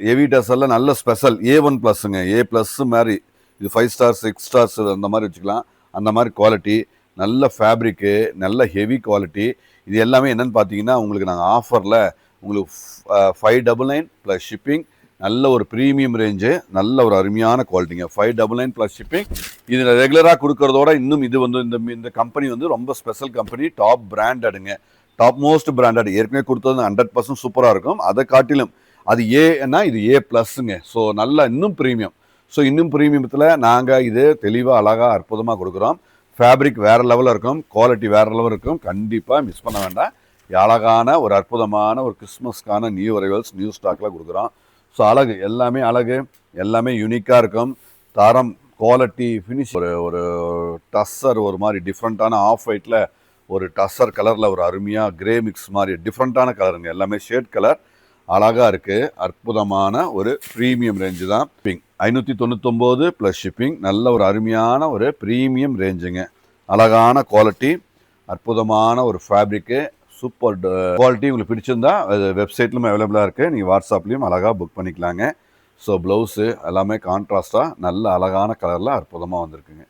Heavy டசரில் நல்ல special A1+ங்க. A+ மாதிரி இது 5 ஸ்டார்ஸ் 6 ஸ்டார்ஸ் அந்த மாதிரி வச்சுக்கலாம். அந்த மாதிரி குவாலிட்டி, நல்ல ஃபேப்ரிக்கு, நல்ல ஹெவி குவாலிட்டி. இது எல்லாமே என்னென்னு பார்த்தீங்கன்னா உங்களுக்கு நாங்கள் ஆஃபரில் உங்களுக்கு 599 ப்ளஸ் ஷிப்பிங், நல்ல ஒரு ப்ரீமியம் ரேஞ்சு, நல்ல ஒரு அருமையான குவாலிட்டிங்க. 599 ப்ளஸ் ஷிப்பிங். இதில் ரெகுலராக கொடுக்கறதோட இன்னும் இது வந்து இந்த கம்பெனி வந்து ரொம்ப ஸ்பெஷல் கம்பெனி, டாப் பிராண்டடுங்க, டாப் மோஸ்ட் பிராண்டட். ஏற்கனவே கொடுத்தது 100% சூப்பராக இருக்கும். அதை காட்டிலும் அது ஏன்னா இது A+ங்க. ஸோ நல்லா இன்னும் ப்ரீமியம். ஸோ இன்னும் ப்ரீமியத்தில் நாங்கள் இது தெளிவாக அழகாக அற்புதமாக கொடுக்குறோம். ஃபேப்ரிக் வேறு லெவலில் இருக்கும், குவாலிட்டி வேறு லெவலில் இருக்கும். கண்டிப்பாக மிஸ் பண்ண வேண்டாம். அழகான ஒரு அற்புதமான ஒரு கிறிஸ்மஸ்க்கான நியூ அரைவல்ஸ் நியூ ஸ்டாக்கில் கொடுக்குறோம். ஸோ அழகு எல்லாமே எல்லாமே யூனிக்காக இருக்கும். தரம், குவாலிட்டி, ஃபினிஷ். ஒரு டஸ்ஸர் ஒரு மாதிரி டிஃப்ரெண்ட்டான ஆஃப் ஒயிட்டில் ஒரு டஸ்ஸர் கலரில் ஒரு அருமையாக கிரே மிக்ஸ் மாதிரி டிஃப்ரெண்ட்டான கலருங்க. எல்லாமே ஷேட் கலர் அழகாக இருக்குது. அற்புதமான ஒரு ப்ரீமியம் ரேஞ்சு தான். 599 ப்ளஸ் ஷிப்பிங். நல்ல ஒரு அருமையான ஒரு ப்ரீமியம் ரேஞ்சுங்க. அழகான குவாலிட்டி, அற்புதமான ஒரு ஃபேப்ரிக்கு, சூப்பர் குவாலிட்டி. உங்களுக்கு பிடிச்சிருந்தா அது வெப்சைட்லையும் அவைலபிளாக இருக்குது. நீங்கள் வாட்ஸ்அப்லேயும் அழகாக புக் பண்ணிக்கலாங்க. ஸோ ப்ளவுஸு எல்லாமே கான்ட்ராஸ்டாக நல்ல அழகான கலரில் அற்புதமாக வந்திருக்குங்க.